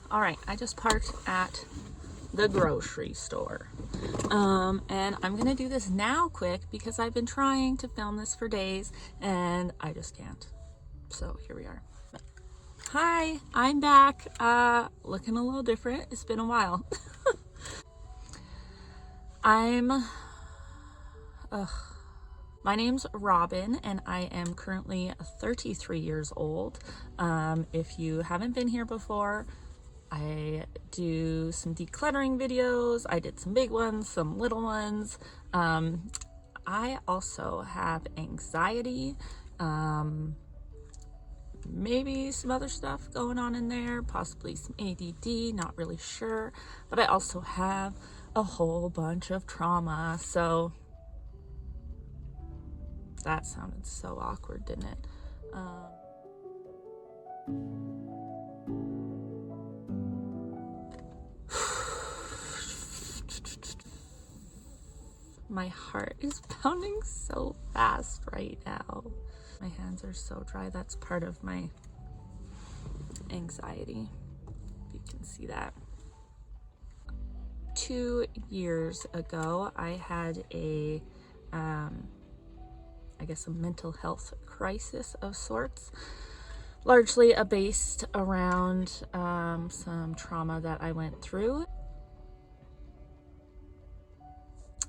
All right, I just parked at the grocery store. And I'm gonna do this now quick because I've been trying to film this for days and I just can't. So here we are. Hi, I'm back. Looking a little different. It's been a while. My name's Robin and I am currently 33 years old. If you haven't been here before, I do some decluttering videos. I did some big ones, some little ones. I also have anxiety, maybe some other stuff going on in there, possibly some ADD, not really sure. But I also have a whole bunch of trauma. So that sounded so awkward, didn't it? My heart is pounding so fast right now. My hands are so dry. That's part of my anxiety. You can see that. 2 years ago, I had a mental health crisis of sorts, largely based around some trauma that I went through.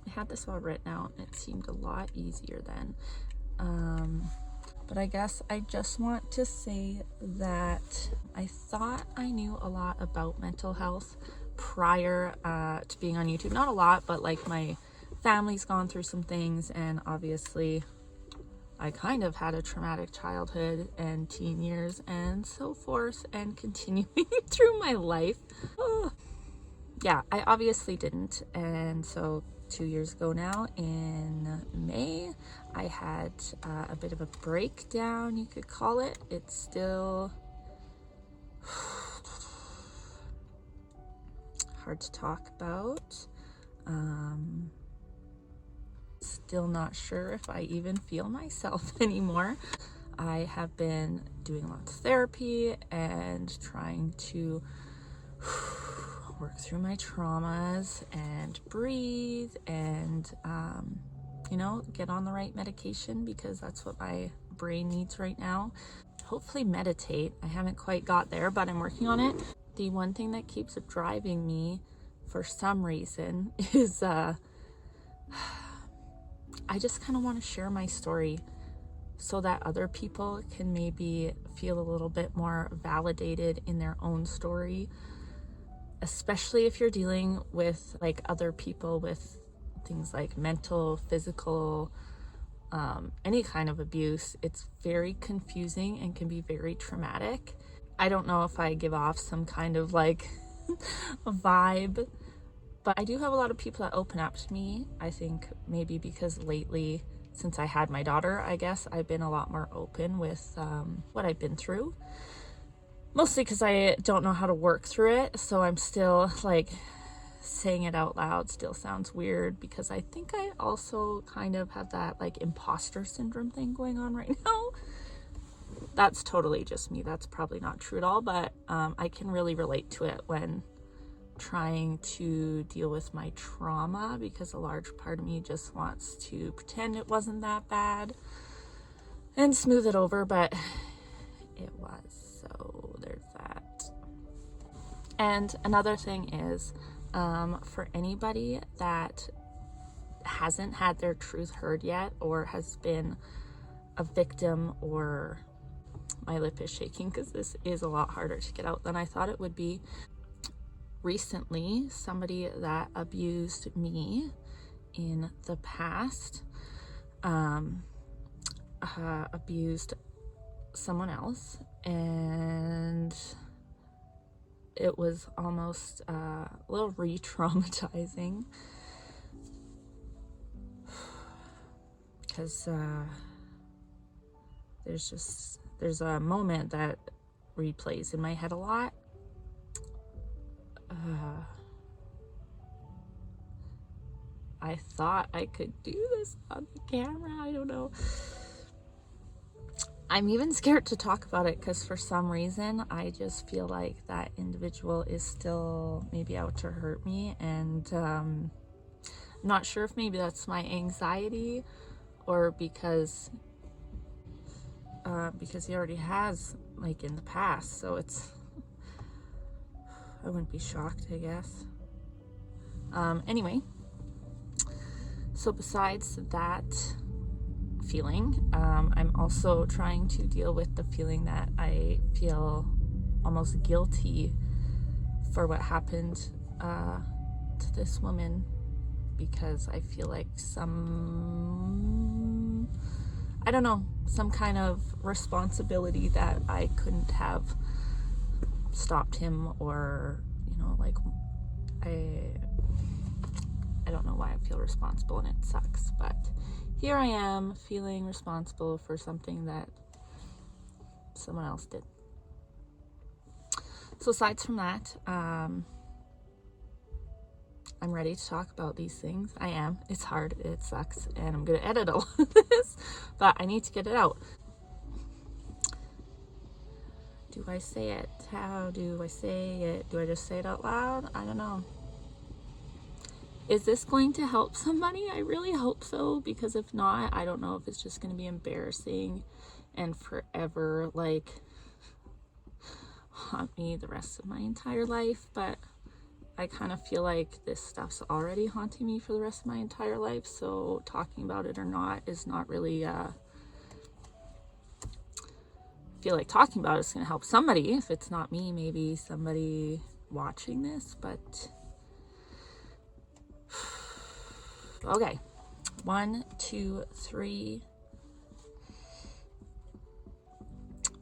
I had this all written out and it seemed a lot easier then. But I guess I just want to say that I thought I knew a lot about mental health prior to being on YouTube. Not a lot, but like my family's gone through some things, and obviously I kind of had a traumatic childhood and teen years and so forth, and continuing through my life. Yeah, I obviously didn't. And so 2 years ago now, in May, I had a bit of a breakdown, you could call it. It's still hard to talk about. Still not sure if I even feel myself anymore. I have been doing lots of therapy and trying to work through my traumas and breathe and get on the right medication, because that's what my brain needs right now. Hopefully meditate. I haven't quite got there, but I'm working on it. The one thing that keeps driving me for some reason is I just kind of want to share my story so that other people can maybe feel a little bit more validated in their own story, especially if you're dealing with like other people with things like mental, physical, any kind of abuse. It's very confusing and can be very traumatic. I don't know if I give off some kind of like vibe, but I do have a lot of people that open up to me. I think maybe because lately, since I had my daughter, I guess I've been a lot more open with what I've been through. Mostly because I don't know how to work through it, so I'm still like saying it out loud still sounds weird, because I think I also kind of have that like imposter syndrome thing going on right now. That's totally just me. That's probably not true at all, but I can really relate to it when trying to deal with my trauma, because a large part of me just wants to pretend it wasn't that bad and smooth it over, but it was. So there's that. And another thing is, for anybody that hasn't had their truth heard yet, or has been a victim, or my lip is shaking because this is a lot harder to get out than I thought it would be. Recently, somebody that abused me in the past abused someone else, and it was almost a little re-traumatizing, because there's a moment that replays in my head a lot. I thought I could do this on the camera. I don't know. I'm even scared to talk about it because for some reason I just feel like that individual is still maybe out to hurt me, and I'm not sure if maybe that's my anxiety or because he already has, like, in the past, so it's, I wouldn't be shocked, I guess. Anyway, so besides that feeling, I'm also trying to deal with the feeling that I feel almost guilty for what happened to this woman, because I feel like I don't know, some kind of responsibility that I couldn't have stopped him, or, you know, like, I don't know why I feel responsible, and it sucks, but here I am feeling responsible for something that someone else did. So aside from that, I'm ready to talk about these things. I am. It's hard. It sucks. And I'm going to edit a lot of this, but I need to get it out. Do I say it? How do I say it? Do I just say it out loud? I don't know. Is this going to help somebody? I really hope so, because if not, I don't know if it's just going to be embarrassing and forever, like, haunt me the rest of my entire life. But I kind of feel like this stuff's already haunting me for the rest of my entire life, so talking about it or not is not really, I feel like talking about it's going to help somebody. If it's not me, maybe somebody watching this, but okay. 1, 2, 3,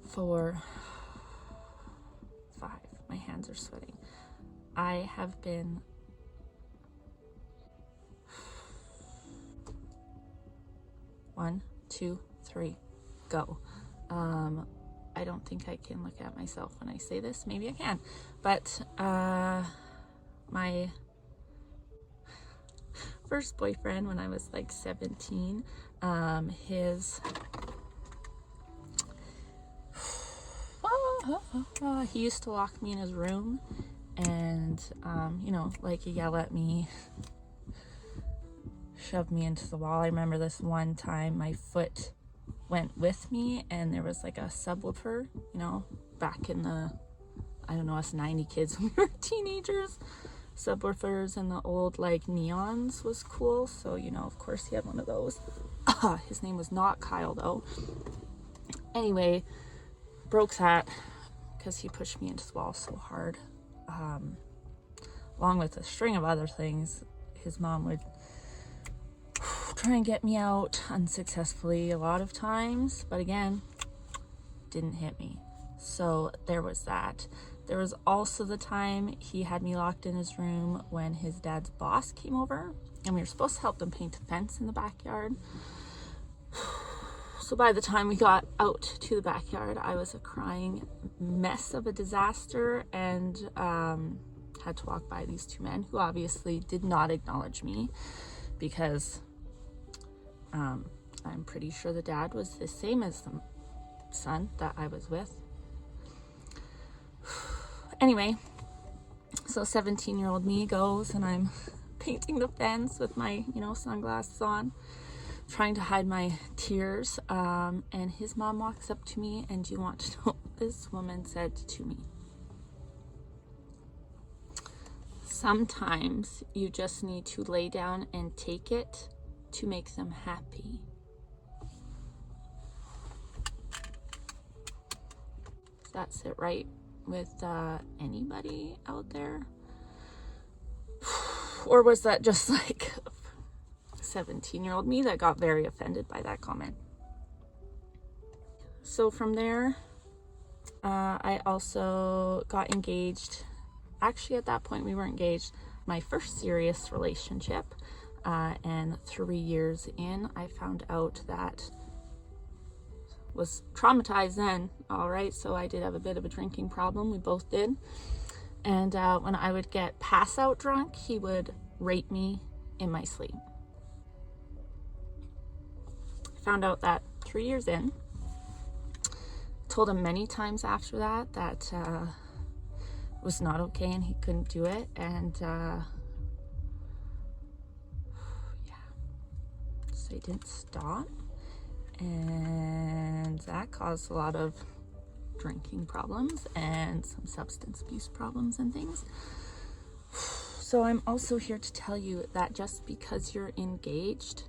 4, 5. My hands are sweating. I have been one, two, three, go. I don't think I can look at myself when I say this. Maybe I can, but my first boyfriend, when I was like 17, he used to lock me in his room and, you know, like, yell at me, shove me into the wall. I remember this one time my foot went with me and there was like a subwoofer, you know, back in the, I don't know, us 90 kids when we were teenagers. Subwoofers and the old, like, neons was cool, so, you know, of course he had one of those. His name was not Kyle, though. Anyway, broke that because he pushed me into the wall so hard. Along with a string of other things. His mom would try and get me out unsuccessfully a lot of times, but again, didn't hit me. So there was that. There was also the time he had me locked in his room when his dad's boss came over, and we were supposed to help them paint a fence in the backyard. So by the time we got out to the backyard, I was a crying mess of a disaster, and had to walk by these two men who obviously did not acknowledge me, because I'm pretty sure the dad was the same as the son that I was with. Anyway, so 17-year-old me goes, and I'm painting the fence with my, you know, sunglasses on, trying to hide my tears, and his mom walks up to me, and do you want to know what this woman said to me? Sometimes you just need to lay down and take it to make them happy. Does that sit right with anybody out there? Or was that just like 17-year-old me that got very offended by that comment? So from there, I also got engaged. Actually, at that point, we were engaged. My first serious relationship, and 3 years in, I found out that was traumatized then. All right, so I did have a bit of a drinking problem. We both did. And when I would get pass out drunk, he would rape me in my sleep. I found out that 3 years in, told him many times after that that it was not okay and he couldn't do it. And yeah, so he didn't stop. And that caused a lot of drinking problems and some substance abuse problems and things. So I'm also here to tell you that just because you're engaged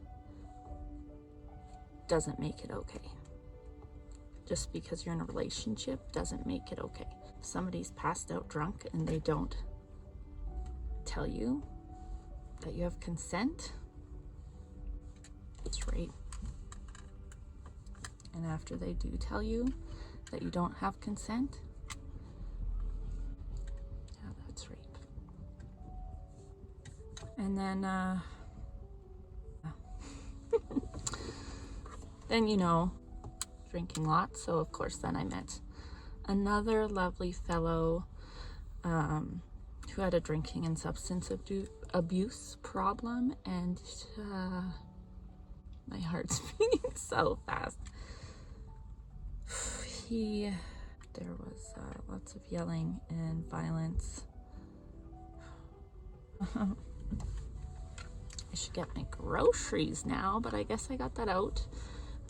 doesn't make it okay. Just because you're in a relationship doesn't make it okay. If somebody's passed out drunk and they don't tell you that you have consent, it's rape. And after they do tell you that you don't have consent, yeah, that's rape. And then then, you know, drinking lots. So of course then I met another lovely fellow who had a drinking and substance abuse problem, and my heart's beating so fast. There was lots of yelling and violence. I should get my groceries now, but I guess I got that out.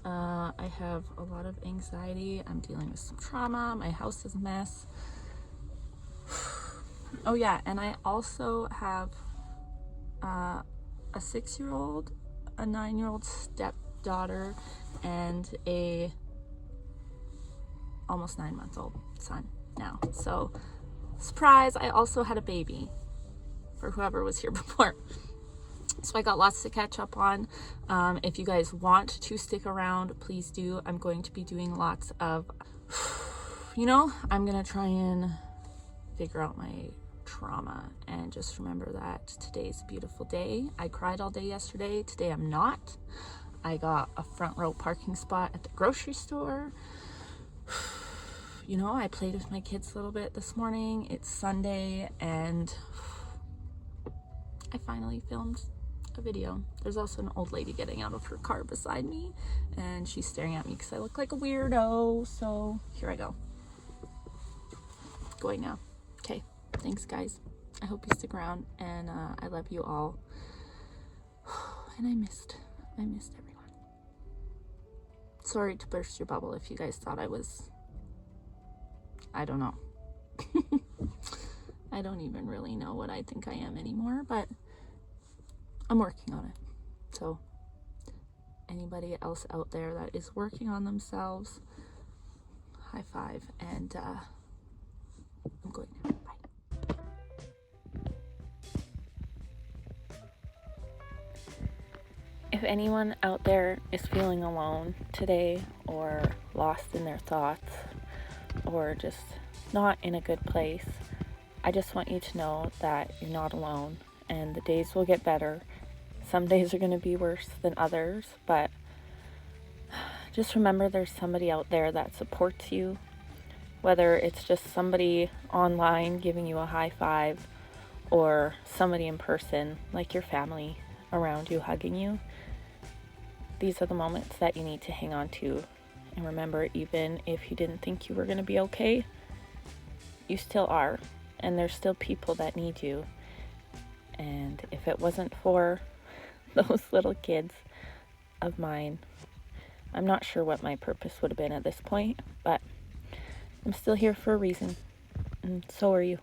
I have a lot of anxiety. I'm dealing with some trauma. My house is a mess. Oh yeah, and I also have a 6-year-old, a 9-year-old stepdaughter, and a almost 9-month-old son now. So, surprise, I also had a baby, for whoever was here before. So I got lots to catch up on. If you guys want to stick around, please do. I'm going to be doing lots of, you know, I'm gonna try and figure out my trauma, and just remember that today's a beautiful day. I cried all day yesterday. Today I'm not. I got a front row parking spot at the grocery store. You know, I played with my kids a little bit this morning. It's Sunday, and I finally filmed a video. There's also an old lady getting out of her car beside me, and she's staring at me because I look like a weirdo. So here I go. Going now. Okay, thanks guys. I hope you stick around, and I love you all. And I missed everyone. Sorry to burst your bubble if you guys thought I was, I don't know. I don't even really know what I think I am anymore, but I'm working on it. So anybody else out there that is working on themselves, high five, and I'm going now. Bye. If anyone out there is feeling alone today, or lost in their thoughts, or just not in a good place, I just want you to know that you're not alone, and the days will get better. Some days are going to be worse than others, but just remember there's somebody out there that supports you, whether it's just somebody online giving you a high five, or somebody in person, like your family around you hugging you. These are the moments that you need to hang on to. And remember, even if you didn't think you were going to be okay, you still are. And there's still people that need you. And if it wasn't for those little kids of mine, I'm not sure what my purpose would have been at this point. But I'm still here for a reason. And so are you.